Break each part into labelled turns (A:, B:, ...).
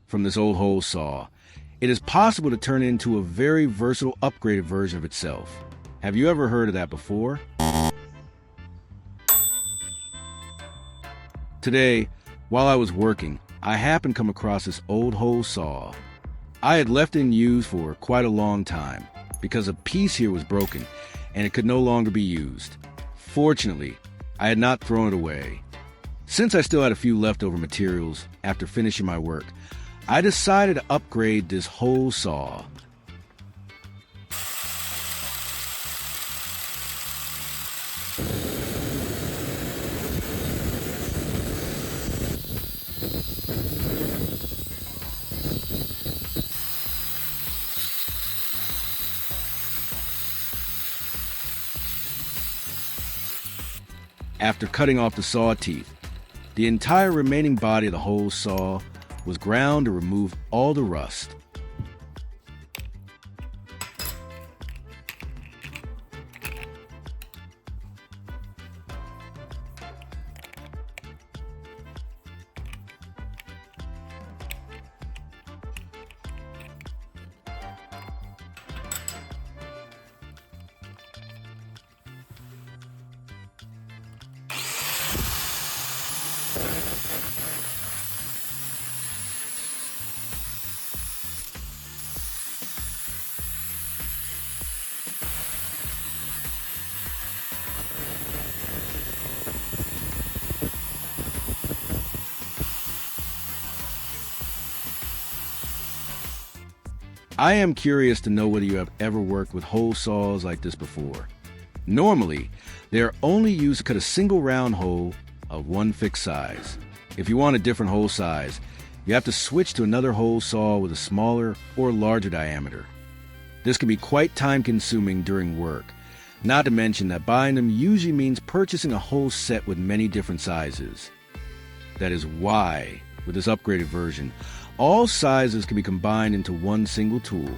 A: from this old hole saw, it is possible to turn it into a very versatile, upgraded version of itself. Have you ever heard of that before? Today, while I was working, I happened to come across this old hole saw. I had left it in use for quite a long time because a piece here was broken and it could no longer be used. Fortunately, I had not thrown it away. Since I still had a few leftover materials after finishing my work, I decided to upgrade this hole saw. After cutting off the saw teeth, the entire remaining body of the hole saw was ground to remove all the rust. I am curious to know whether you have ever worked with hole saws like this before. Normally, they are only used to cut a single round hole of one fixed size. If you want a different hole size, you have to switch to another hole saw with a smaller or larger diameter. This can be quite time-consuming during work, not to mention that buying them usually means purchasing a whole set with many different sizes. That is why, with this upgraded version, all sizes can be combined into one single tool.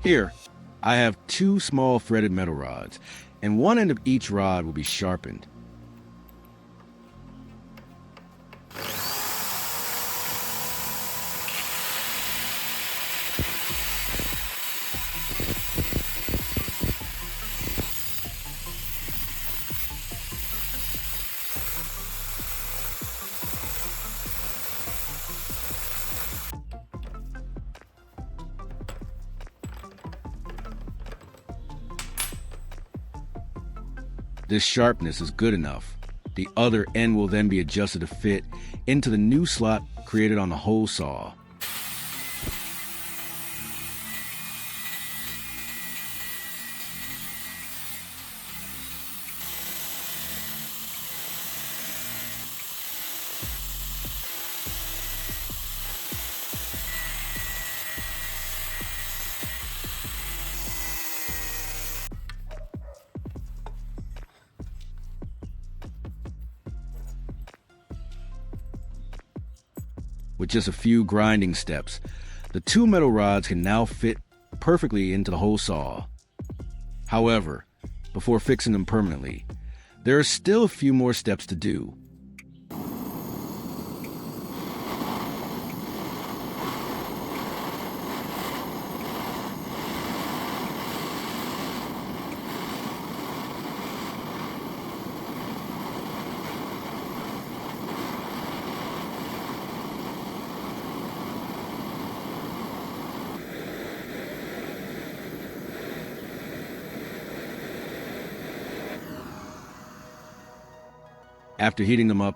A: Here, I have two small threaded metal rods, and one end of each rod will be sharpened. This sharpness is good enough. The other end will then be adjusted to fit into the new slot created on the hole saw. With just a few grinding steps, the two metal rods can now fit perfectly into the hole saw. However, before fixing them permanently, there are still a few more steps to do. After heating them up,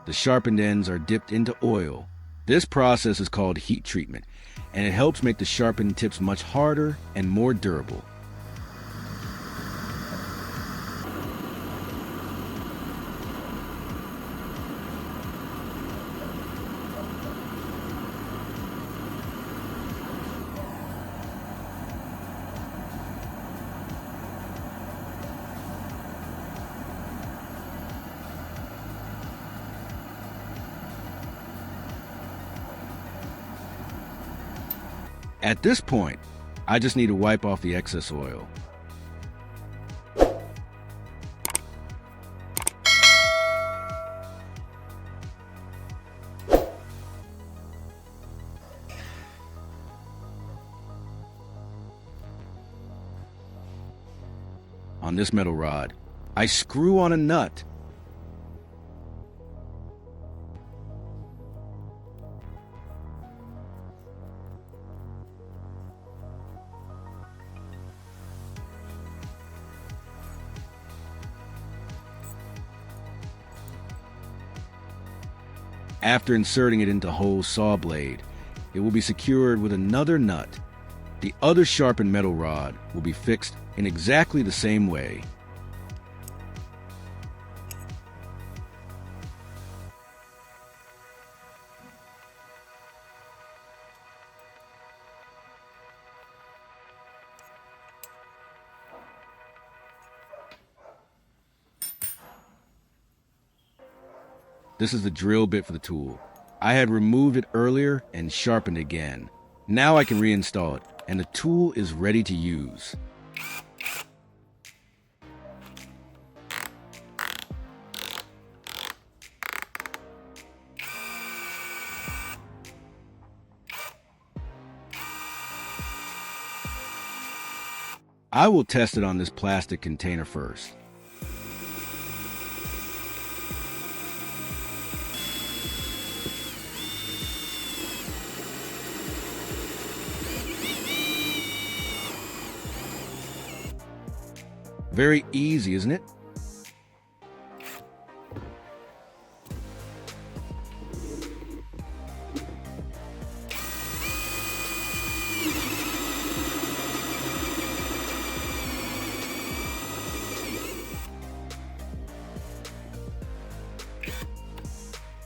A: the sharpened ends are dipped into oil. This process is called heat treatment, and it helps make the sharpened tips much harder and more durable. At this point, I just need to wipe off the excess oil. On this metal rod, I screw on a nut. After inserting it into the whole saw blade, it will be secured with another nut. The other sharpened metal rod will be fixed in exactly the same way. This is the drill bit for the tool. I had removed it earlier and sharpened again. Now I can reinstall it, and the tool is ready to use. I will test it on this plastic container first. Very easy, isn't it?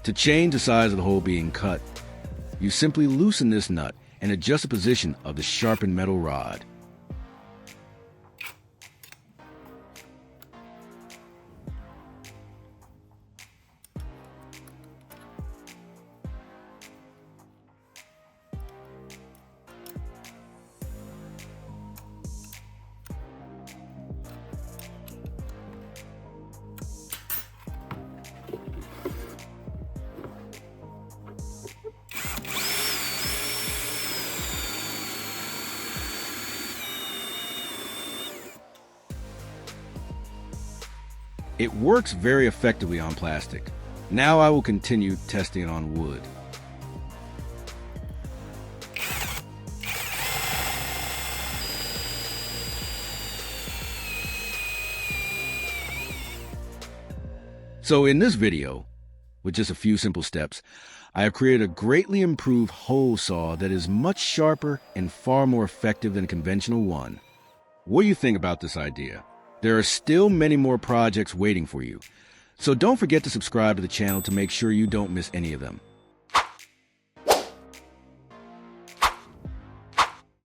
A: To change the size of the hole being cut, you simply loosen this nut and adjust the position of the sharpened metal rod. It works very effectively on plastic. Now I will continue testing it on wood. So in this video, with just a few simple steps, I have created a greatly improved hole saw that is much sharper and far more effective than a conventional one. What do you think about this idea? There are still many more projects waiting for you, so don't forget to subscribe to the channel to make sure you don't miss any of them.